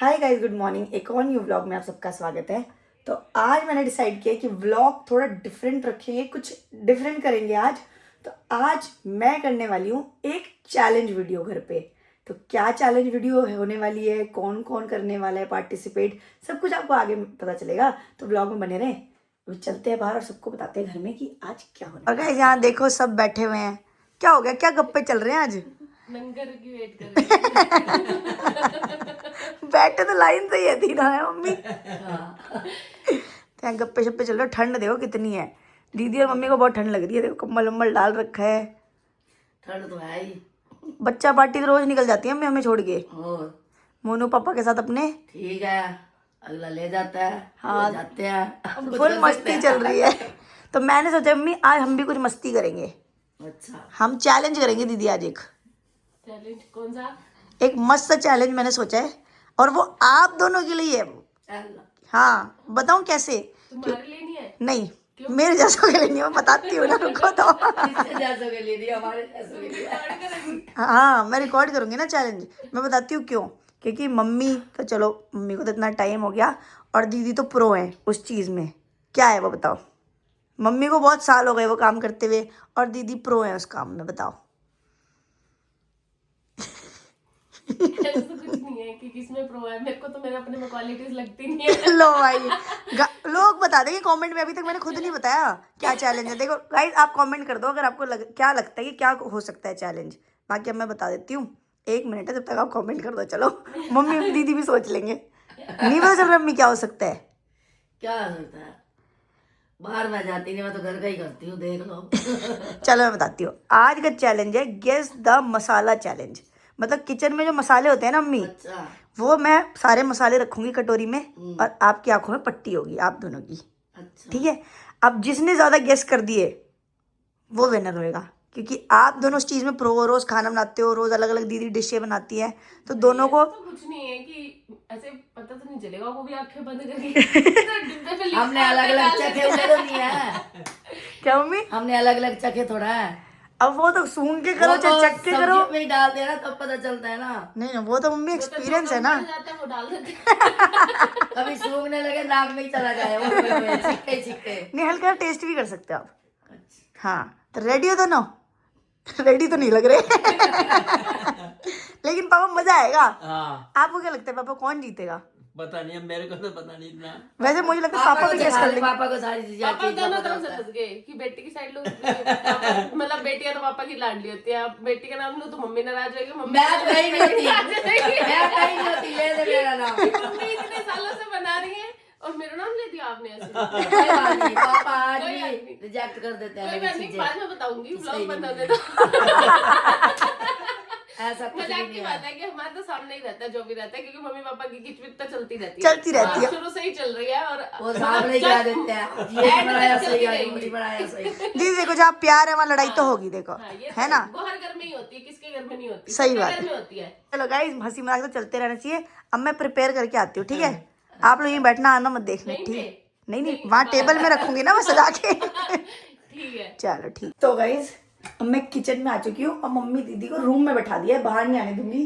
Hi guys, good morning. एक और new vlog में आप सबका स्वागत है। तो आज मैंने डिसाइड किया कि व्लॉग थोड़ा डिफरेंट रखेंगे, कुछ डिफरेंट करेंगे आज। तो आज मैं करने वाली हूँ एक चैलेंज वीडियो घर पे। तो क्या चैलेंज वीडियो होने वाली है, कौन कौन करने वाला है पार्टिसिपेट, सब कुछ आपको आगे पता चलेगा। तो व्लॉग में बने रहें। तो चलते हैं बाहर और सबको बताते हैं घर में कि आज क्या होने वाला है। और गाइस यहाँ देखो सब बैठे हुए हैं। क्या हो गया, क्या गप्पे चल रहे हैं आज? नंगर की वेट कर रही बैठे तो लाइन से ही है, तीनों है मम्मी। तो गप्पे शप्पे चल रहे। ठंड देखो कितनी है। दीदी और मम्मी को बहुत ठंड लग रही है। देखो कम्बल वम्बल डाल रखा है। ठंड तो है ही। बच्चा पार्टी तो रोज निकल जाती है मम्मी हमें छोड़ के, और मोनू पापा के साथ अपने। ठीक है, अगला ले जाता है। हाँ, जाते हैं। फुल मस्ती चल रही है। तो मैंने सोचा मम्मी आज हम भी कुछ मस्ती करेंगे। अच्छा, हम चैलेंज करेंगे दीदी आज एक चैलेंज कौन सा? एक मस्त सा चैलेंज मैंने सोचा है, और वो आप दोनों के लिए है। अल्लाह, हाँ बताऊं कैसे? तुम्हारे लिए नहीं है? नहीं, मेरे जैसों के लिए नहीं, मैं बताती हूँ ना, रुको तो। किसके जैसों के लिए नहीं, हमारे जैसों के लिए। हाँ मैं रिकॉर्ड करूंगी ना चैलेंज। मैं बताती हूँ क्यों। क्योंकि मम्मी तो चलो, मम्मी को तो इतना टाइम हो गया, और दीदी तो प्रो है उस चीज़ में। क्या है वो बताओ? मम्मी को बहुत साल हो गए वो काम करते हुए, और दीदी प्रो है उस काम में। बताओ। ऐसा तो कुछ नहीं है कि किसमें प्रो है। मेरे को तो मेरे अपने में क्वालिटीज लगती नहीं है। लो भाई, लोग बता देंगे कमेंट में। अभी तक मैंने खुद नहीं बताया क्या चैलेंज है। देखो गाइस, आप कमेंट कर दो अगर आपको क्या लगता है कि क्या हो सकता है चैलेंज। बाकी अब मैं बता देती हूँ। 1 मिनट है, जब तक आप कमेंट कर दो। चलो मम्मी दीदी भी सोच लेंगे। नहीं पता चल रहा मम्मी क्या हो सकता है। क्या हो सकता है? बाहर मैं जाती नहीं, मैं तो घर का ही करती हूँ, देख लो। चलो मैं बताती हूँ। आज का चैलेंज है गेस द मसाला चैलेंज। मतलब किचन में जो मसाले होते हैं ना मम्मी, अच्छा, वो मैं सारे मसाले रखूंगी कटोरी में, और आपकी आंखों में पट्टी होगी, आप दोनों की। अच्छा। ठीक है। अब जिसने ज्यादा गेस कर दिए वो विनर होएगा। क्योंकि आप दोनों उस चीज में प्रो हो, रोज खाना बनाते हो, रोज अलग अलग दीदी डिशें बनाती है, तो दोनों को। तो कुछ नहीं है कि ऐसे पता तो नहीं चलेगा, वो भी आंखें बंद करके तो डिब्बे पे हमने अलग अलग चखे हुए तो नहीं है। क्या मम्मी? हमने अलग अलग चखे थोड़ा है। अब वो तो सूंघ के करो चाहे चख के करो। में ही डाल देना तब पता चलता है ना। नहीं, वो तो मम्मी एक्सपीरियंस है ना। वो डाल देते। कभी सूंघने लगे नाक में ही चला जाए, छिक्के छिक्के। नहीं, हल्का टेस्ट भी कर सकते हो आप। हाँ, तो रेडी हो दोनों? रेडी तो नहीं लग रहे। लेकिन पापा मजा आएगा। हाँ, आपको क्या लगता है पापा कौन जीतेगा? पता नहीं, अब मेरे को तो पता नहीं इतना। वैसे मुझे लगता है पापा भी गेस कर लेंगे। पापा को सारी चीजें पापा दोनों तरफ से फंस गए कि बेटी की साइड लो। मतलब बेटियां तो पापा की लाडली होती है, अब बेटी का नाम लो तो मम्मी नाराज होगी। मम्मी कहीं नहीं होती, मैं कहीं नहीं होती, ले दे मेरा नाम। मम्मी इतने सालों से बना रही है और मेरा नाम ले दिया आपने ऐसे। कोई बात नहीं, पापा आज भी रिजेक्ट कर देते हैं। कोई बात नहीं, बाद में बताऊंगी, व्लॉग बंद हो गया। ऐसा मजाक की बात है कि हमारे तो सामने ही रहता है जो भी रहता है, क्योंकि मम्मी पापा की खिचपिच तो चलती रहती है, शुरू से ही चल रही है। और वो सामने ही कह देते हैं ये बनाया सही है, उंगली बनाया सही। जी देखो, जहाँ प्यार है वहाँ लड़ाई तो होगी, देखो है ना। वो हर घर में ही होती है, किसके घर में नहीं होती? सही बात घर में होती है। चलो गाइस, हंसी मजाक तो चलते रहना चाहिए। अब मैं प्रिपेयर करके आती हूँ, ठीक है? आप लोग यहीं बैठना, आना मत देखने, ठीक है? नहीं, वहाँ टेबल में रखूंगी ना मैं सजा के। ठीक है, चलो ठीक। तो गाइस, अब मैं किचन में आ चुकी हूँ, और मम्मी दीदी को रूम में बैठा दिया है, बाहर नहीं आने दूंगी।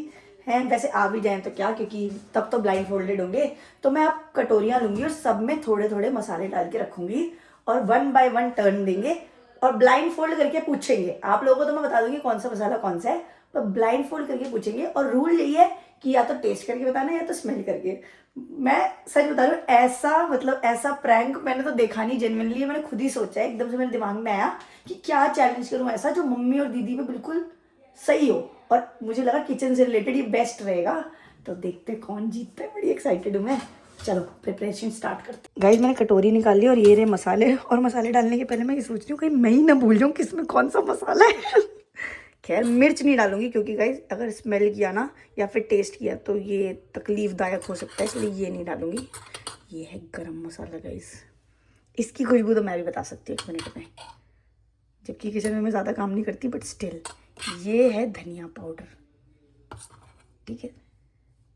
हैं वैसे आ भी जाए तो क्या, क्योंकि तब तो ब्लाइंड फोल्डेड होंगे। तो मैं अब कटोरियाँ लूंगी और सब में थोड़े थोड़े मसाले डाल के रखूंगी, और 1 बाय 1 टर्न देंगे, और ब्लाइंड फोल्ड करके पूछेंगे। आप लोगों को तो मैं बता दूंगी कौन सा मसाला कौन सा है, तो ब्लाइंड फोल्ड करके पूछेंगे। और रूल यही है कि या तो टेस्ट करके बताना है या तो स्मेल करके। मैं सच बता रही हूँ, ऐसा मतलब ऐसा प्रैंक मैंने तो देखा नहीं। जेन्युइनली मैंने खुद ही सोचा है, एकदम से मेरे दिमाग में आया कि क्या चैलेंज करूँ ऐसा जो मम्मी और दीदी में बिल्कुल सही हो, और मुझे लगा किचन से रिलेटेड ये बेस्ट रहेगा। तो देखते कौन जीतता है, बड़ी एक्साइटेड हूँ मैं। चलो प्रिपरेशन स्टार्ट करते हैं। गाइस मैंने कटोरी निकाल ली, और ये रहे मसाले। और मसाले डालने के पहले मैं ये सोच रही हूँ कहीं मैं ही ना भूल जाऊँ किसमें कौन सा मसाला है। खैर मिर्च नहीं डालूंगी, क्योंकि गाइस अगर स्मेल किया ना या फिर टेस्ट किया तो ये तकलीफदायक हो सकता है, इसलिए ये नहीं डालूंगी। ये है गरम मसाला गाइस। इसकी खुशबू तो मैं भी बता सकती हूँ 1 मिनट में, जबकि किचन में मैं ज़्यादा काम नहीं करती, बट स्टिल। ये है धनिया पाउडर, ठीक है?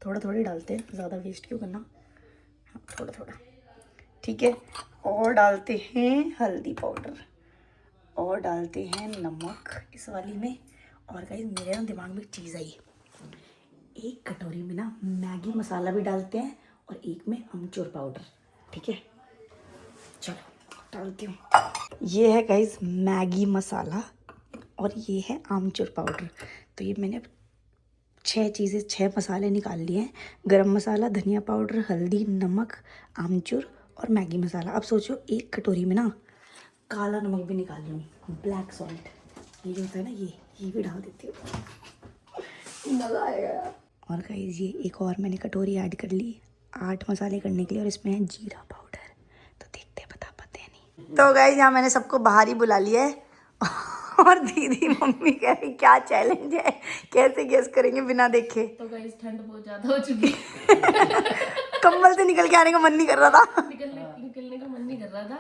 थोड़ा थोड़ा डालते हैं, ज़्यादा वेस्ट क्यों करना। हाँ थोड़ा थोड़ा, ठीक है। और डालते हैं हल्दी पाउडर, और डालते हैं नमक इस वाली में। और गाइस मेरे ना दिमाग में एक चीज़ आई, एक कटोरी में ना मैगी मसाला भी डालते हैं और एक में अमचूर पाउडर, ठीक है। चलो डालती हूँ। ये है गाइस मैगी मसाला और ये है आमचूर पाउडर। तो ये मैंने 6 मसाले निकाल लिए हैं। गरम मसाला, धनिया पाउडर, हल्दी, नमक, आमचूर और मैगी मसाला। अब सोचो एक कटोरी में ना काला नमक भी निकाल लूँ, ब्लैक सॉल्ट, ये जो होता है ना ये भी डाल देती हूँ, मज़ा आएगा यार। और गाइस ये एक और मैंने कटोरी ऐड कर ली 8 मसाले करने के लिए और इसमें है जीरा पाउडर। तो देखते हैं बता पाते हैं नहीं। तो गाइस यहाँ मैंने सबको बाहर ही बुला लिया है और दीदी मम्मी कह रही क्या चैलेंज है, कैसे गेस करेंगे बिना देखे। तो गाइस ठंड बहुत ज्यादा हो चुकी है। कंबल से निकल के आने का मन नहीं कर रहा था। निकलने का मन नहीं कर रहा था,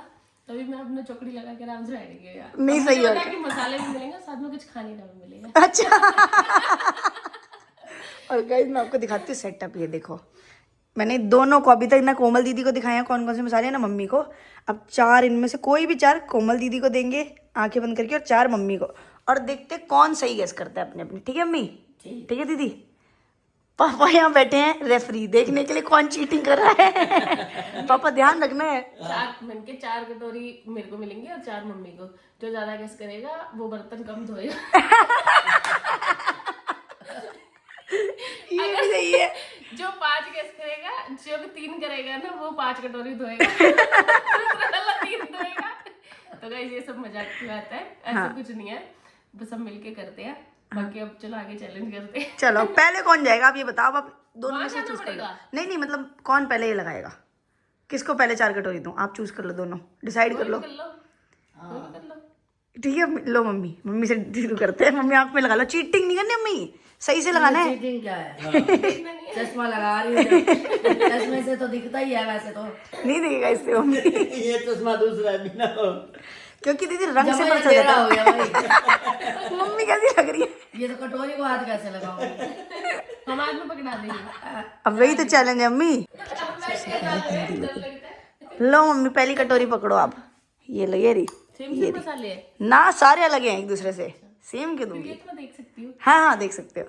तभी मैं अपना चौकड़ी लगा के आराम से बैठ गई यार। नहीं सही होता है कि मसाले भी मिलेंगे, साथ में कुछ खाने का भी मिलेगा। अच्छा। और गाइस मैं आपको दिखाती हूँ सेटअप। ये देखो मैंने दोनों को अभी तक ना कोमल दीदी को दिखाए हैं कौन कौन से मसाले हैं ना मम्मी को। अब 4 इनमें से कोई भी 4 कोमल दीदी को देंगे आंखें बंद करके और 4 मम्मी को, और देखते कौन सही गेस करता है अपने अपने। ठीक है मम्मी? ठीक है दीदी। पापा यहाँ बैठे हैं रेफरी देखने के लिए कौन चीटिंग कर रहा है। पापा ध्यान रखना है। 4 कटोरी मेरे को मिलेंगी और 4 मम्मी को। जो ज्यादा गेस करेगा वो बर्तन कम धोएगा। ये भी सही है। जो 5 गेस करेगा, जो 3 करेगा ना वो 5 कटोरी धोएगा। दूसरा 3 धोएगा। तो गाइस ये सब मजाक की बात है, ऐसा कुछ नहीं है, बस हम मिलके करते हैं। बाकी अब चलो आगे चैलेंज करते हैं। चलो पहले कौन जाएगा आप ये बताओ। आप दोनों में से जाना चूज कर लो। पड़ेगा। नहीं मतलब कौन पहले ये लगाएगा, किसको पहले 4 कटोरी दूं, आप चूज कर लो, दोनों डिसाइड कर लो। कर लो, कोई भी कर लो। ठीक है लो मम्मी से शुरू करते हैं। मम्मी आंख में लगा लो, चीटिंग नहीं करनी मम्मी, सही से लगाना है। चीटिंग क्या है? चश्मा लगा रही हूँ, चश्मे से तो दिखता ही है वैसे तो। नहीं देगा इससे मम्मी, ये चश्मा दूसरा है बिना क्योंकि दीदी रंग से जमा पता चल तेरा जाता हो गया भाई। मम्मी कैसी लग रही है। ये तो कटोरी को हाथ कैसे लगाऊंगी? हम आज में पकड़ा देंगे। अब वही तो चैलेंज है मम्मी। लो मम्मी पहली कटोरी पकड़ो आप। ये लो ये रही। सेम मसाले है, ना सारे अलग हैं एक दूसरे से, सेम क्यों दूंगी? ये तो मैं देख सकती हूँ। हाँ देख सकते हो,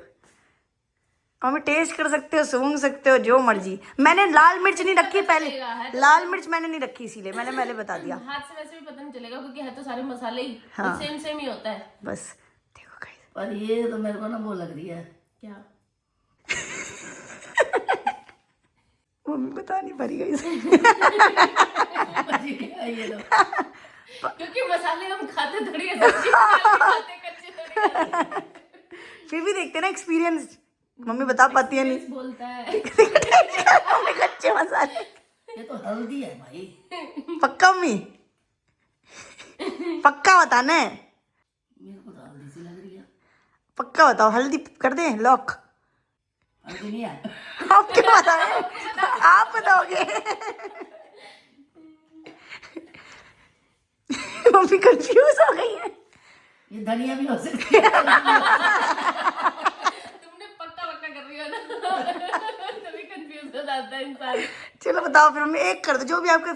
और मैं टेस्ट कर सकते हो, सूंघ सकते हो, जो मर्जी। मैंने लाल मिर्च नहीं रखी पहले, लाल मिर्च मैंने नहीं रखी इसीलिए मैंने पहले बता दिया। हाथ से वैसे भी पता नहीं चलेगा क्योंकि है तो सारे मसाले ही हाँ। सेम ही होता है। बस देखो गाइस, पर ये तो मेरे को ना वो लग रही है। क्या? मम्मी बता नहीं पा रही गाइस। ये तो क्योंकि मसाले हम खाते थोड़ी है, सब्जी खाते कच्चे थोड़ी खाते। फिर भी देखते ना एक्सपीरियंस, मम्मी बता पाती है नहीं। बोलता है मम्मी कच्चे मसाले। ये तो हल्दी है भाई। पक्का मम्मी? पक्का बताना है, मेरे को तो हल्दी सी लग रही है। पक्का बताओ, हल्दी कर दें लॉक? हल्दी नहीं है। आप क्या बताएं, आप बताओगे। मम्मी कंफ्यूज हो गई है। ये धनिया भी हो सकती है। तुमने पक्का कर रही हो ना, तभी कंफ्यूज हो जाता है इंसान। चलो बताओ फिर, मम्मी एक कर दो, जो भी आपके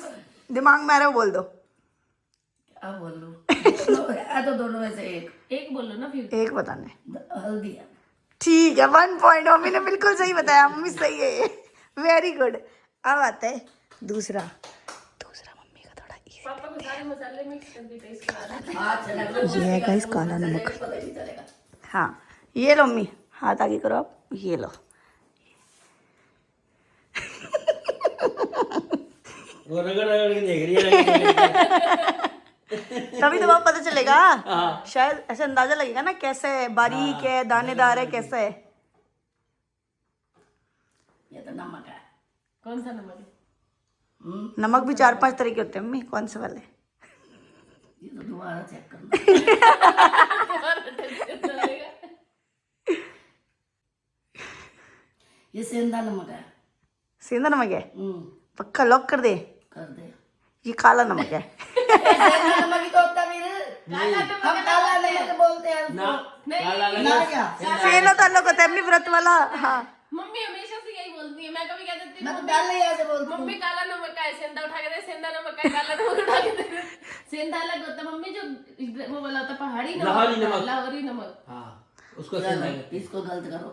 दिमाग में आ रहा है वो बोल दो। क्या बोल लूं? तो दोनों में से एक बोलो ना फिर। एक बताना है। हल्दी है। ठीक है 1 पॉइंट। मम्मी ने बिल्कुल सही बताया, मम्मी सही है ये, वेरी गुड। अब आता है दूसरा मम्मी का थोड़ा easy। पापा को सारे मसाले मिक्स करके टेस्ट करा रहा हाथ से लग ये है गाइस काला नमक। पता ही नहीं चलेगा। हाँ ये लो मम्मी, हाथ आगे करो आप, ये लो। वो रगड़ रगड़ के देख रही है। तभी तो पता चलेगा, शायद ऐसे अंदाजा लगेगा ना कैसा है, बारीक है, दानेदार है, कैसा है। ये तो नमक है। कौन सा नमक है? नमक भी 4-5 तरह के होते हैं मम्मी, कौन से वाले? ये तो दोबारा चेक करना। ये सेंधा नमक है। सेंधा नमक है? हम्म, पक्का लॉक कर दे? कर दे। ये काला नमक है। सेंधा नमक ही तो होता है मेरे। हम काला नमक बोलते हैं ना उसको। काला ना क्या? सेना तो अलग होता है अपनी व्रत वाला। हाँ मम्मी हमेशा से यही बोलती है, मैं कभी कह देती मैं हूँ तो पहले ही ऐसे बोलती हूँ। मम्मी काला नमक का है, सेंधा उठा के दे, सेंधा नमक का है, काला नमक उठा के दे। सेंधा अलग होता है मम्मी, जो वो वाला होता है पहाड़ी लाहौरी नमक। लाहौरी नमक। हाँ उसको सुनना है। इसको गलत करो।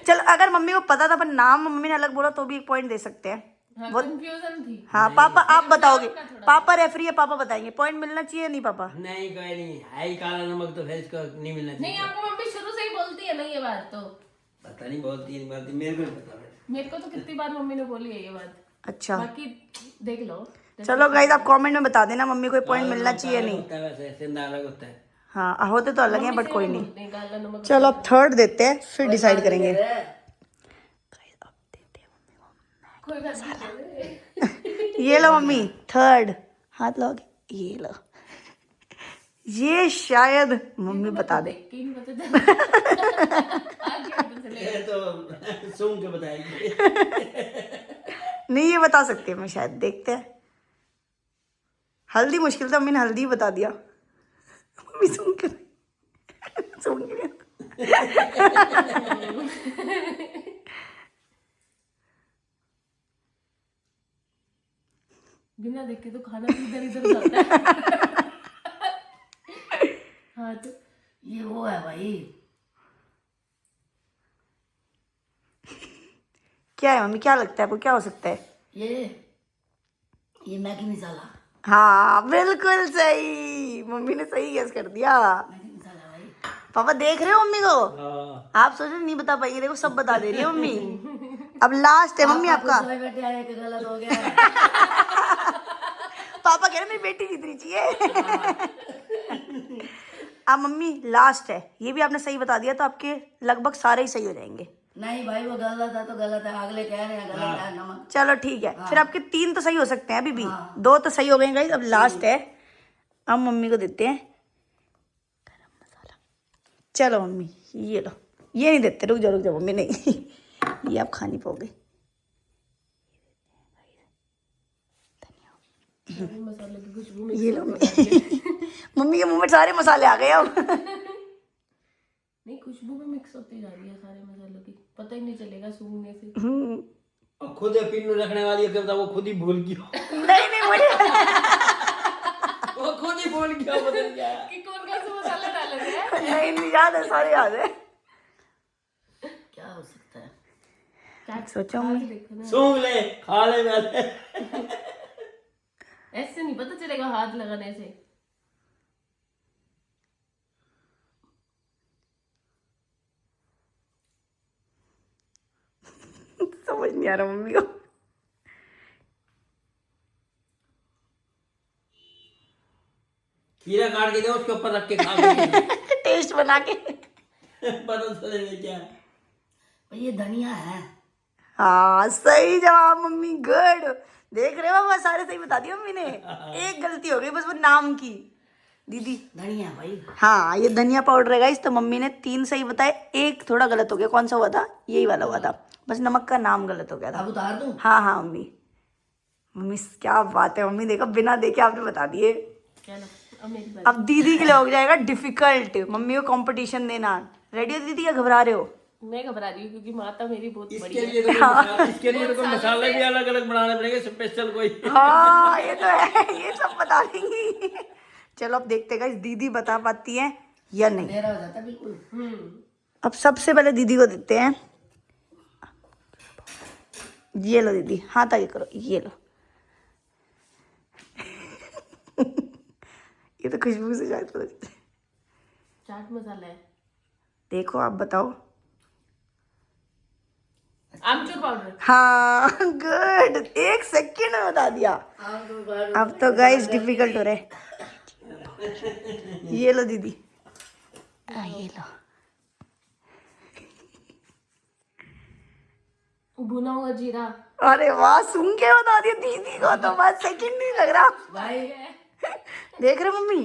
चल अगर मम्मी को पता था पर नाम मम्मी ने अलग बोला तो भी एक पॉइंट दे सकते हैं। हाँ, कंफ्यूजन थी। हाँ पापा आप बताओगे, पापा रेफरी है, पापा बताएंगे, पॉइंट मिलना चाहिए नहीं पापा? नहीं कोई नहीं है ही काला नमक, तो फिर इसको नहीं मिलना नहीं, चाहिए। आपको मम्मी शुरू से ही बोलती है ना ये बात, तो पता नहीं बोलती नहीं बोलती, मेरे को नहीं पता। मेरे को तो कितनी बार मम्मी ने बोली है ये बात। अच्छा बाकी देख लो। चलो गाइस आप कमेंट में बता देना मम्मी को पॉइंट मिलना चाहिए नहीं। होता है वैसे, सिंधा अलग होता है। हाँ होते तो अलग हैं बट कोई नहीं। नहीं, काला नमक। चलो अब थर्ड देते हैं फिर डिसाइड करेंगे। कोई बात नहीं। ये लो मम्मी थर्ड, हाथ लगाओगे, ये लो। ये शायद मम्मी बता दे। देख के ही नहीं पता चला। आगे पता चलेगा। ये तो सुन के बताएगी। नहीं ये बता सकती है मैं शायद, देखते हैं। हल्दी मुश्किल था, मम्मी ने हल्दी बता दिया। मम्मी सुन के बिना देख के तो खाना भी इधर इधर जाता है। हाँ तो ये वो है भाई, क्या है मम्मी, क्या लगता है आपको क्या हो सकता है? ये मैगी मसाला। हाँ बिल्कुल सही, मम्मी ने सही गेस कर दिया। मैगी मसाला भाई। पापा देख रहे हो मम्मी को? हाँ। आप सोच रहे नहीं बता पाएंगे, देखो सब बता दे रही है मम्मी। अब लास्ट है मम्मी आपका। बेटे आए कि गलत हो गया। पापा कह रहे मेरी बेटी जीतनी चाहिए। अब मम्मी लास्ट है, ये भी आपने सही बता दिया तो आपके लगभग सारे ही सही हो जाएंगे। नहीं भाई वो गलत है तो गलत है, अगले कह रहे हैं गलत है नमक। चलो ठीक है, फिर आपके 3 तो सही हो सकते हैं अभी भी। 2 तो सही हो गए गाइस, अब लास्ट है। अब मम्मी को देते हैं गरम मसाला। चलो मम्मी ये लो, ये नहीं देते, रुक जाओ मम्मी, नहीं ये आप खानी पाओगे। मसाले की खुशबू में ये लो मम्मी के मुंह में सारे मसाले आ गए अब। नहीं, खुशबू में मिक्स होती जा रही है सारे मसालों की, पता ही नहीं चलेगा सूंघने से। और खुद पिन रखने वाली है, क्या पता वो खुद ही भूल गया। नहीं मुझे वो खुद ही भूल गया, पता नहीं क्या। कि कौन कौन से मसाले डाले थे। नहीं याद है, सारे याद है। क्या हो सकता है? क्या सोचो खा के मम्मी। देखो ना। सूंघ ले, खा ले पहले। ऐसे नहीं पता चलेगा हाथ लगाने से। समझ नहीं आ रहा मम्मी को। खीरा काट के दे, उसके ऊपर रख के खा के टेस्ट बना के। पता चलेगा क्या। भाई ये धनिया है। हाँ सही जवाब मम्मी, गुड। देख रहे हो वो सारे सही बता दिया मम्मी ने। एक गलती हो गई बस वो नाम की। दीदी धनिया भाई। हाँ ये धनिया पाउडर है गाइस, तो मम्मी ने 3 सही बताए, एक थोड़ा गलत हो गया। कौन सा हुआ था? यही वाला हुआ था, बस नमक का नाम गलत हो गया था। अब उतार दूं? हाँ मम्मी। मम्मी क्या बात है मम्मी, देखो बिना देखे आपने बता दिए। चलो अब मेरी बारी। अब दीदी के लिए हो जाएगा डिफिकल्ट, मम्मी को कंपटीशन देना। रेडी हो दीदी या घबरा रहे हो? मैं घबरा रही हूँ क्योंकि माता मेरी बहुत बड़ी इसके है। लिए तो कोई मसाला, इसके लिए तो कोई मसाले भी अलग अलग बनाने पड़ेंगे, स्पेशल कोई। हाँ ये तो है, ये सब बता देंगी। चलो अब देखते हैं दीदी बता पाती है या नहीं। अंधेरा हो जाता है बिल्कुल। अब सबसे पहले दीदी को देते हैं, ये लो दीदी, हाथ आगे करो, ये लो। ये तो खुशबू से शायद पता चलता है। चाट मसाला है। देखो आप बताओ। आमचूर पाउडर। हाँ गुड, 1 सेकेंड में बता दिया। अब तो गाइस डिफिकल्ट हो रहा है। ये लो दीदी, ये लो। भुना हुआ जीरा। अरे वाह, सुन के बता दिया दीदी को, तो बस सेकंड नहीं लग रहा। भाई देख रहे मम्मी,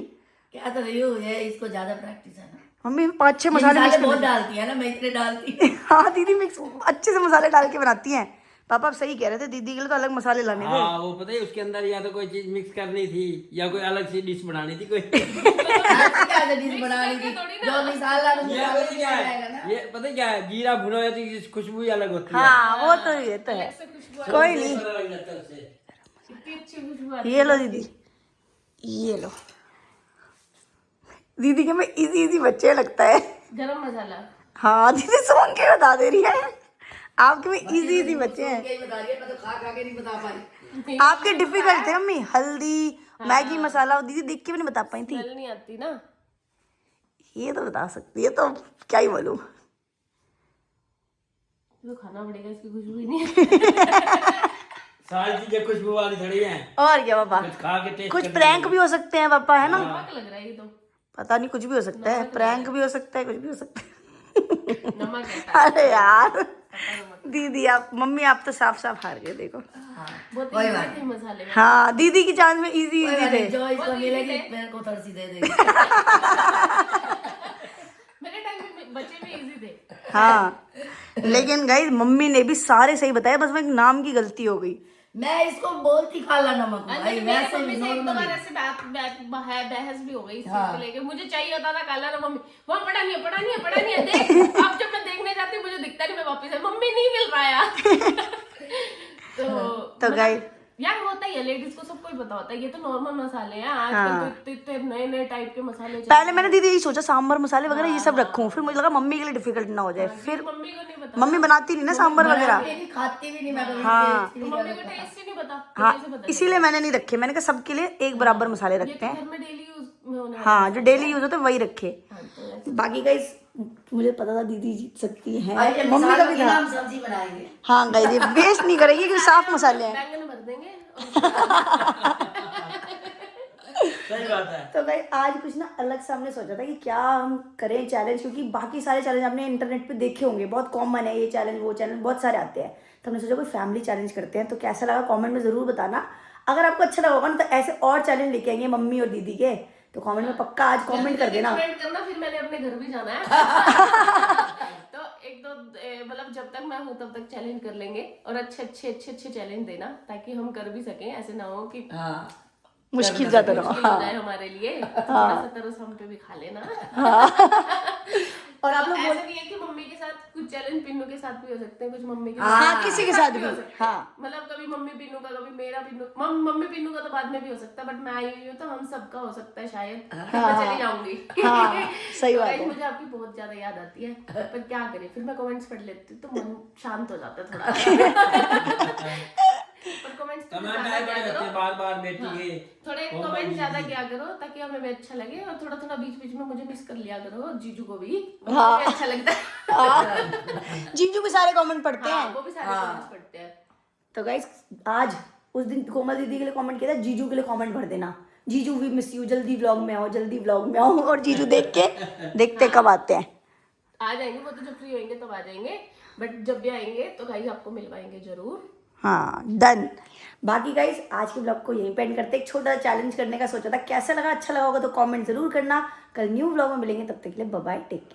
क्या तो रही हूँ, ये इसको ज्यादा प्रैक्टिस है ना। मम्मी 5-6 ये मसाले मसाले मिक्स बहुत डालती है ना, मैं इतने डालती। हाँ दीदी मिक्स अच्छे से मसाले डाल के बनाती हैं। पापा आप सही कह रहे थे, दीदी के लिए तो अलग मसाले लाने थे। हाँ वो पता है, उसके अंदर या तो कोई चीज मिक्स करनी थी या कोई अलग सी डिश बनानी थी कोई। क्या डिश बना रही थी जो मसाला तो ये पता क्या है, ये पता क्या है, जीरा भुना हुआ तो खुशबू ही अलग होती है। हाँ वो तो ये तो है, कोई नहीं। फ्लेवर अलग लगता है उससे। कितनी अच्छी खुशबू आ रही ये लो दीदी, ये लो। दीदी के में इजी इजी बच्चे लगता है। गरम मसाला। हाँ दीदी सोन के बता दे रही है, आपके में इजी इजी बच्चे हैं, यही बता रही है, मैं तो खा खा के नहीं बता पाई। आपके डिफिकल्ट थे मम्मी। हल्दी, मैगी मसाला दीदी देख के भी नहीं बता पाई थी, स्मेल नहीं आती ना। ये तो बता सकती है, तो क्या ही बोलूं। तो खाना पड़ेगा, इसकी खुशबू ही नहीं है। सारी चीजें खुशबू वाली थोड़ी हैं, और क्या पापा, कुछ खा के टेस्ट कुछ प्रैंक भी हो सकते हैं पापा, है ना, नमक लग रहा है ये तो। पता नहीं, कुछ भी हो सकता है, प्रैंक भी हो सकता है, कुछ भी हो सकता है। नमक है। अरे यार दीदी, आप मम्मी आप तो साफ साफ हार गए, देखो। बहुत कोई easy बात थे मसाले में। हाँ दीदी की चांस में इजी कोई इजी बात थे। नहीं, जो इसको मिलेगी मेरे को थोड़ी सी दे देगी। मेरे टाइम में बच्चे भी इजी थे। हाँ लेकिन गाइस मम्मी ने भी सारे सही बताए, बस मैं एक नाम की गलती हो गई। मैं इसको बोलती काला नमक हूँ भाई, लेकिन मेरी वैसे मम्मी भी से एक दो बार नॉर्मली। ऐसे बहस भी हो गई इस चीज हाँ। को लेके। मुझे चाहिए होता था काला ना, मम्मी वहाँ पड़ा नहीं है, पड़ा नहीं है, पड़ा नहीं है, देख। अब जब मैं देखने जाती हूँ मुझे दिखता नहीं, मैं वापस आई, मम्मी नहीं मिल रहा यार। तो मतलब गाइस यार होता ही है, लेडीज को सब कोई पता होता है, ये तो नॉर्मल मसाले हैं। आजकल तो इतने इतने नए नए टाइप के मसाले चल पहले मैंने दीदी यही सोचा सांभर मसाले वगैरह ये सब रखूं, फिर मुझे लगा मम्मी के लिए डिफिकल्ट ना हो जाए, फिर मम्मी को नहीं पता। मम्मी बनाती नहीं ना सांभर वगैरह। बनाती नहीं, खाती भी नहीं मैं कभी। हाँ। टेस्ट भी नहीं मम्मी को करता। टेस्ट ही नहीं पता, तो हाँ कैसे पता? इसीलिए मैंने नहीं रखे, मैंने कहा सबके लिए एक बराबर मसाले ये रखते तो हैं। घर में डेली यूज में होने वाला हाँ जो डेली यूज होते हैं वही रखे। है, तो ऐसे। बाकी गाइस मुझे पता था दीदी जीत सकती है, आज ये मम्मी का मसालों भी की था। नाम सब्जी बनाएंगे। हाँ गाइस ये वेस्ट नहीं करेगी क्योंकि साफ मसाले हैं। बैंगन भर देंगे सही बात है। तो भाई आज कुछ ना अलग से हमने सोचा था कि क्या हम करें चैलेंज, क्योंकि बाकी सारे चैलेंज आपने इंटरनेट पे देखे होंगे, बहुत कॉमन है, ये चैलेंज वो चैलेंज बहुत सारे आते हैं। तो हमने सोचा कोई फैमिली चैलेंज करते हैं, तो कैसा लगा कमेंट में ज़रूर बताना। अगर आपको अच्छा लगा होगा ना तो ऐसे और चैलेंज लेके आएंगे मम्मी और दीदी के, तो कमेंट में पक्का आज कमेंट कर देना। कमेंट करना, फिर मैंने अपने घर भी जाना है। तो एक दो मतलब जब तक मैं हूँ तब तक चैलेंज कर लेंगे, और अच्छे चैलेंज देना ताकि हम कर भी सकें। ऐसे ना हो कि हाँ मुश्किल ज्यादा रहो। मुश्किल हो जाए हमारे लिए। थोड़ा सा तरस हम पे भी खा लेना। और आप लोग ऐसा नहीं है कि मम्मी के साथ कुछ चैलेंज पिन्नू के साथ भी हो सकते हैं, कुछ मम्मी के हाँ किसी के साथ भी हो सकते हैं। हाँ मतलब कभी मम्मी पिन्नू का, कभी मेरा पिन्नू, मम्मी पिन्नू का तो बाद में भी हो सकता है, बट मैं आई हुई हूँ तो हम सबका हो सकता है शायद। फिर मैं चली जाऊंगी। हाँ, सही तो बात guys, है। मुझे आपकी बहुत ज्यादा याद आती है, पर क्या करें, फिर मैं कमेंट्स पढ़ लेती हूँ तो मन शांत हो जाता है थोड़ा। पर कमेंट्स तो कमेंट ज्यादा आए किया बड़े होते करो। हैं, बार बार बेटी के थोड़े ओ कमेंट भाई ज्यादा जी। किया करो ताकि हमें भी अच्छा लगे, और थोड़ा थोड़ा बीच बीच में मुझे मिस कर लिया करो, जीजू को भी। हाँ। मुझे अच्छा लगता है। जीजू के सारे कमेंट पढ़ते हाँ, हैं। वो भी सारे कमेंट्स पढ़ते हैं। तो गाइस आज उस दिन कोमल दीदी के लिए कमेंट किया था, जीजू के लिए कमेंट भर देना, जीजू वी मिस यू, जल्दी व्लॉग में आओ, जल्दी व्लॉग में आओ। और जीजू देख के देखते कब आते हैं। आ जाएंगे वो तो, जब फ्री होंगे तब आ जाएंगे, बट जब भी आएंगे तो गाइस आपको मिलवाएंगे जरूर। हाँ डन। बाकी गाइस आज के ब्लॉग को यहीं पे एंड करते हैं। एक छोटा चैलेंज करने का सोचा था, कैसा लगा, अच्छा लगा होगा तो कमेंट जरूर करना। कल न्यू ब्लॉग में मिलेंगे, तब तक के लिए बाय बाय, टेक केयर।